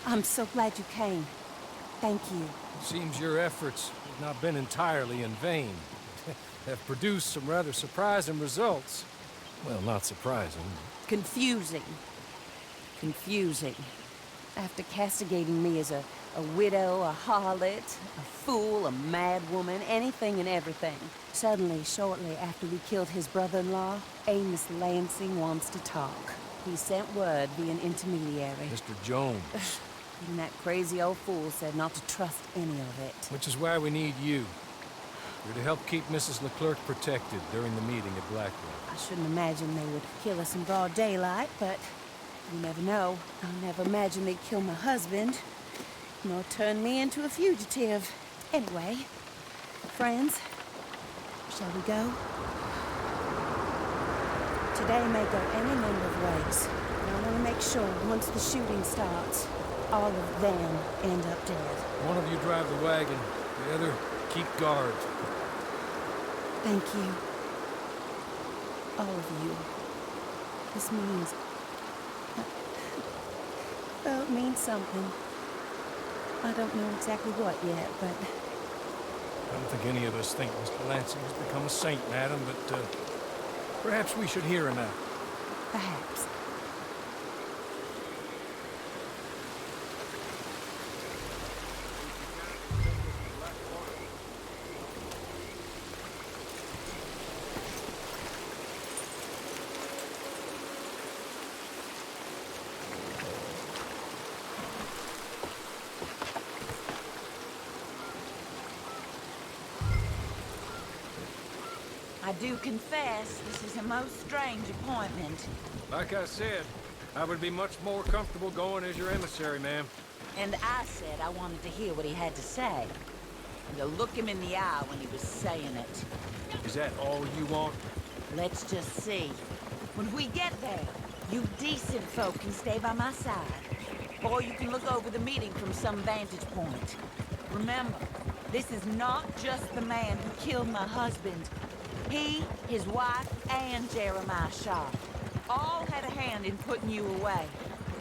I'm so glad you came. Thank you. Seems your efforts have not been entirely in vain. Have produced some rather surprising results. Well, not surprising. Confusing. Confusing. After castigating me as a widow, a harlot, a fool, a mad woman, anything and everything. Suddenly, shortly after we killed his brother-in-law, Amos Lansing wants to talk. He sent word via an intermediary. Mr. Jones. And that crazy old fool said not to trust any of it. Which is why we need you. You're to help keep Mrs. Leclerc protected during the meeting at Blackwell. I shouldn't imagine they would kill us in broad daylight, but you never know. I never imagined they'd kill my husband, nor turn me into a fugitive. Anyway, friends, shall we go? Today may go any number of ways, but I want to make sure once the shooting starts, all of them end up dead. One of you drive the wagon, the other keep guard. Thank you. All of you. This means... well, it means something. I don't know exactly what yet, but... I don't think any of us think Mr. Lansing has become a saint, madam, but perhaps we should hear him out. perhaps. I do confess, this is a most strange appointment. Like I said, I would be much more comfortable going as your emissary, ma'am. And I said I wanted to hear what he had to say. And to look him in the eye when he was saying it. Is that all you want? Let's just see. When we get there, you decent folk can stay by my side. Or you can look over the meeting from some vantage point. Remember, this is not just the man who killed my husband. He, his wife, and Jeremiah Shaw all had a hand in putting you away.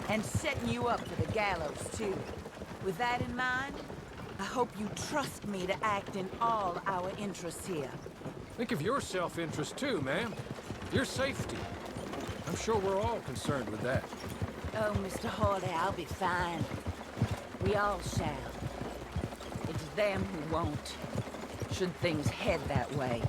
And setting you up for the gallows, too. With that in mind, I hope you trust me to act in all our interests here. Think of your self-interest too, ma'am. Your safety. I'm sure we're all concerned with that. Oh, Mr. Hawley, I'll be fine. We all shall. It's them who won't, should things head that way.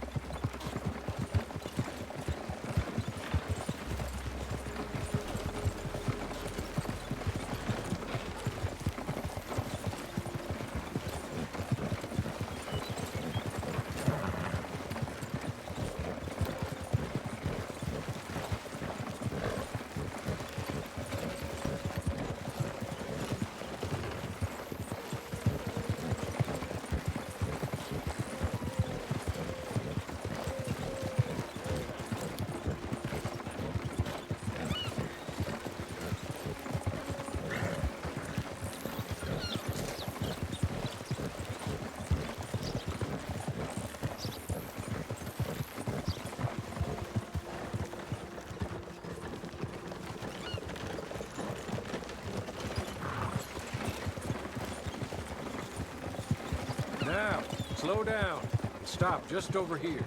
Now, slow down. Stop just over here.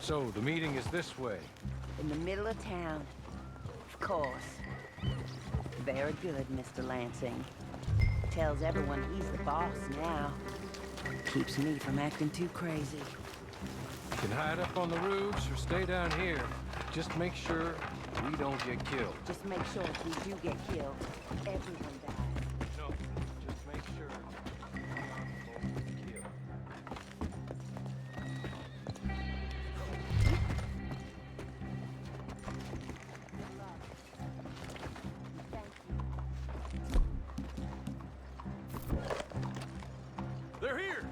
So, the meeting is this way. In the middle of town. Of course. Very good, Mr. Lansing. Tells everyone he's the boss now. Keeps me from acting too crazy. You can hide up on the roofs or stay down here. Just make sure we don't get killed. Just make sure if we do get killed, everyone dies. No, just make sure we don't get killed. Good luck. Thank you. They're here!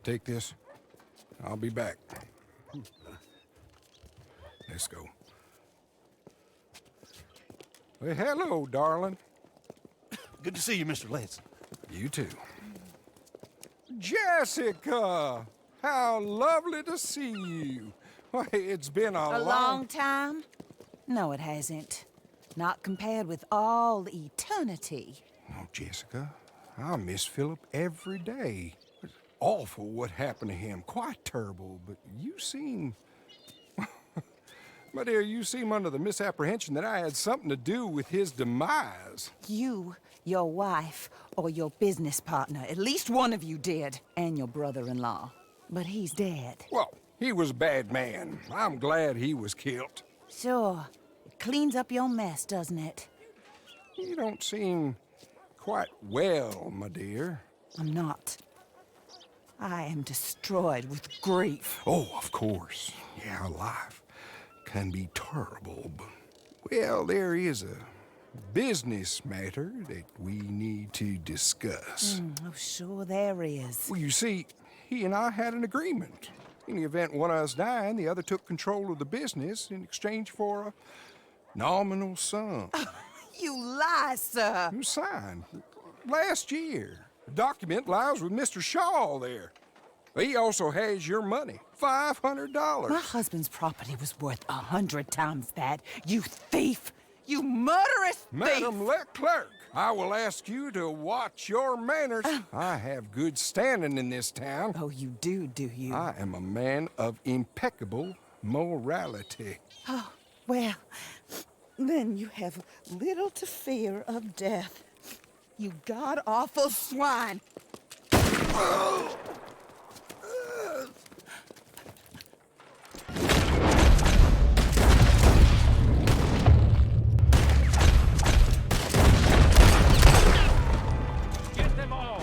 Take this. I'll be back. Let's go. Well, hello, darling. Good to see you, Mr. Lansing. You too. Jessica! How lovely to see you. Why, it's been A long time? No, it hasn't. Not compared with all eternity. Oh, Jessica, I miss Philip every day. It's awful what happened to him. Quite terrible, but you seem... My dear, you seem under the misapprehension that I had something to do with his demise. You, your wife, or your business partner, at least one of you did, and your brother-in-law. But he's dead. Well, he was a bad man. I'm glad he was killed. Sure. It cleans up your mess, doesn't it? You don't seem quite well, my dear. I'm not. I am destroyed with grief. Oh, of course. Yeah, life can be terrible, but... Well, there is a business matter that we need to discuss. Oh, sure there is. Well, you see, he and I had an agreement. In the event one of us died, the other took control of the business in exchange for a nominal sum. You lie, sir. You signed last year. The document lies with Mr. Shaw there. He also has your money, $500. My husband's property was worth 100 times that. You thief! You murderous thief! Madam Leclerc, I will ask you to watch your manners. I have good standing in this town. Oh, you do you? I am a man of impeccable morality. Oh, well, then you have little to fear of death. You god-awful swine! Get them all!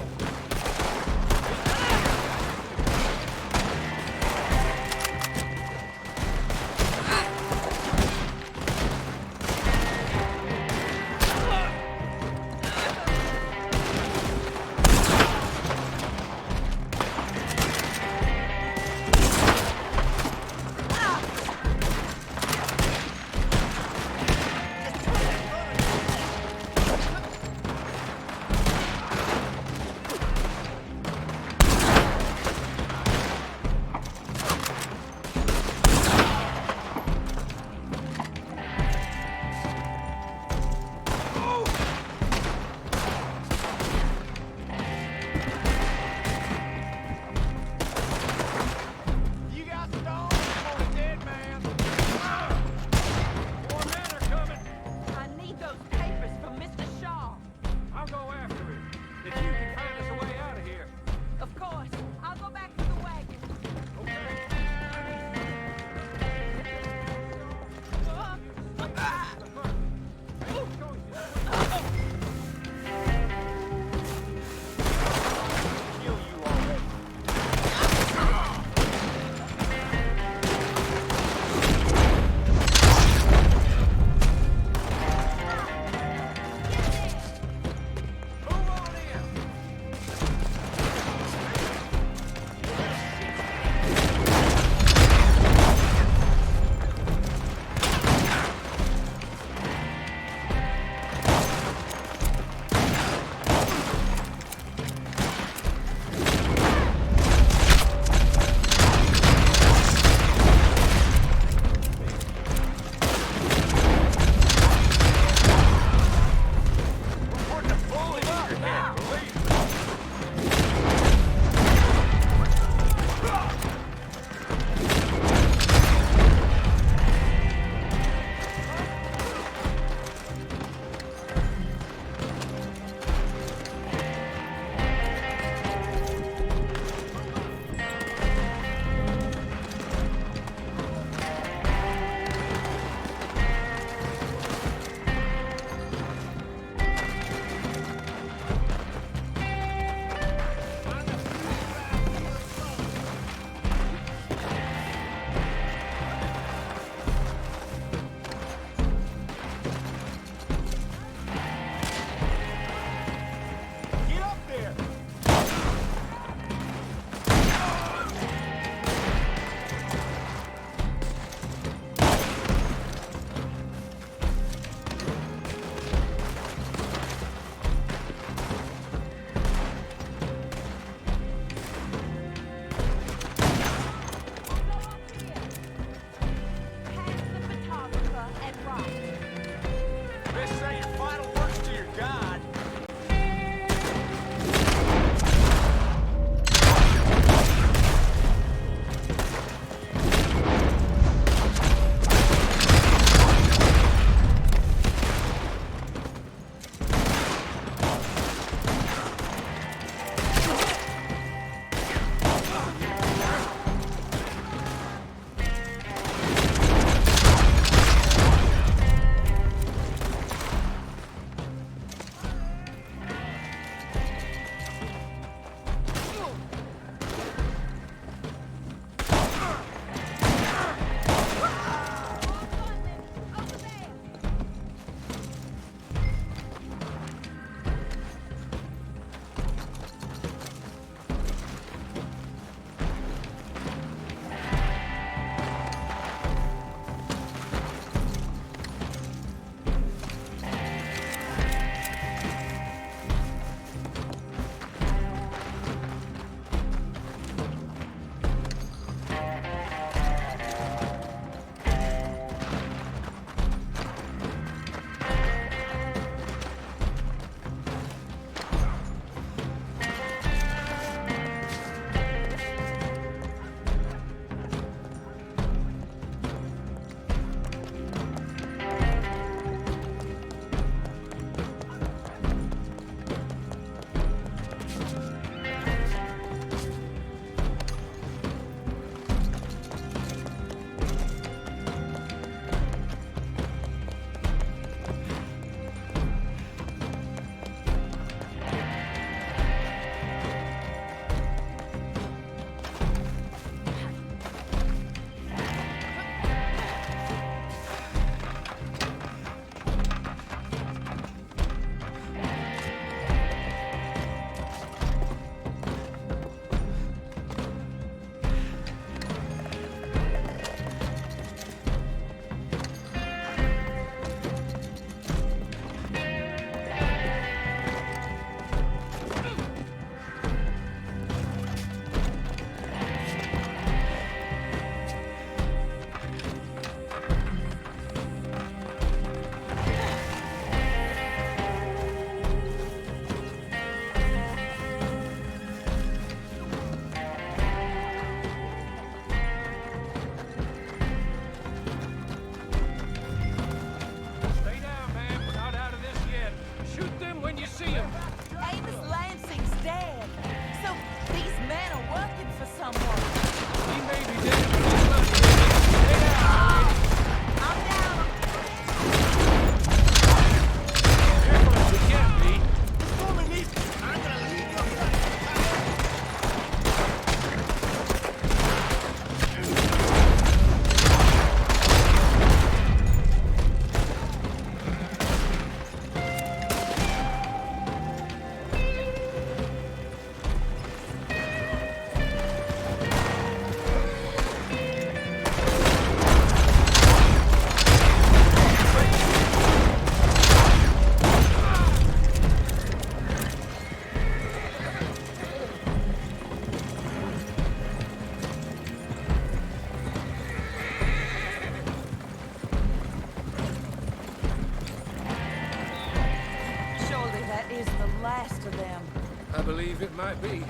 believe it might be.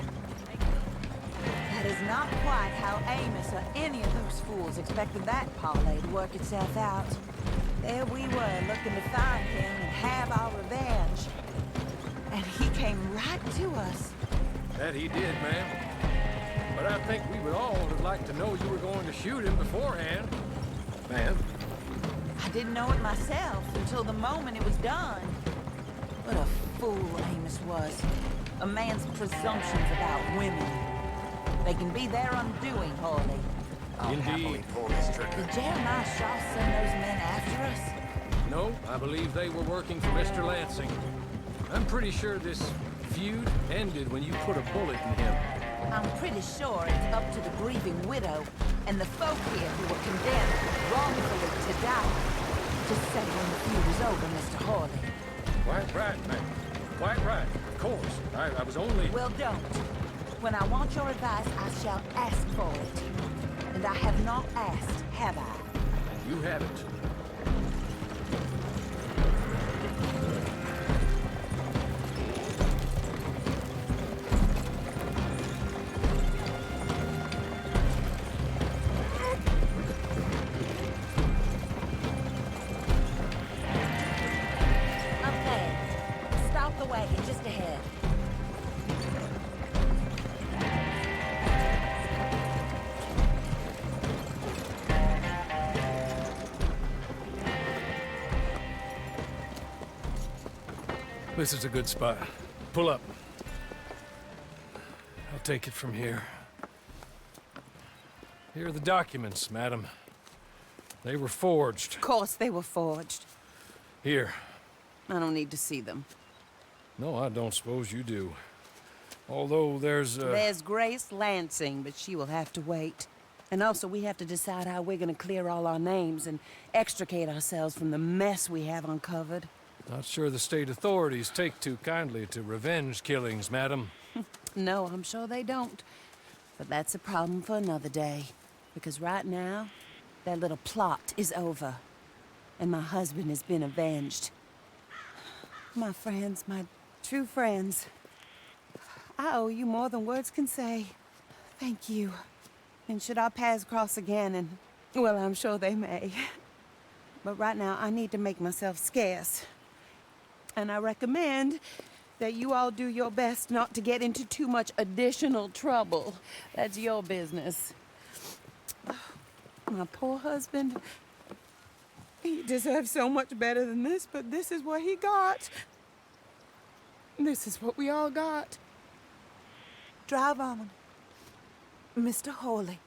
That is not quite how Amos or any of those fools expected that parlay to work itself out. There we were, looking to find him and have our revenge. And he came right to us. That he did, ma'am. But I think we would all would like to know you were going to shoot him beforehand. Ma'am? I didn't know it myself until the moment it was done. What a fool Amos was. A man's presumptions about women. They can be their undoing, Hawley. Indeed. Did Jeremiah Shaw send those men after us? No, I believe they were working for Mr. Lansing. I'm pretty sure this feud ended when you put a bullet in him. I'm pretty sure it's up to the grieving widow and the folk here who were condemned wrongfully to die to say when the feud is over, Mr. Hawley. Quite right, ma'am. Quite right. Of course. I was only... Well, don't. When I want your advice, I shall ask for it. And I have not asked, have I? You haven't. Up there. Stop the wagon just ahead. This is a good spot. Pull up. I'll take it from here. Here are the documents, madam. They were forged. Of course they were forged. Here. I don't need to see them. No, I don't suppose you do. Although there's There's Grace Lansing, but she will have to wait. And also, we have to decide how we're gonna clear all our names and extricate ourselves from the mess we have uncovered. Not sure the state authorities take too kindly to revenge killings, madam. No, I'm sure they don't. But that's a problem for another day. Because right now, that little plot is over. And my husband has been avenged. My friends, my true friends. I owe you more than words can say. Thank you. And should our paths cross again, and, well, I'm sure they may. But right now, I need to make myself scarce. And I recommend that you all do your best not to get into too much additional trouble. That's your business. My poor husband. He deserves so much better than this, but this is what he got. This is what we all got. Drive on, Mr. Hawley.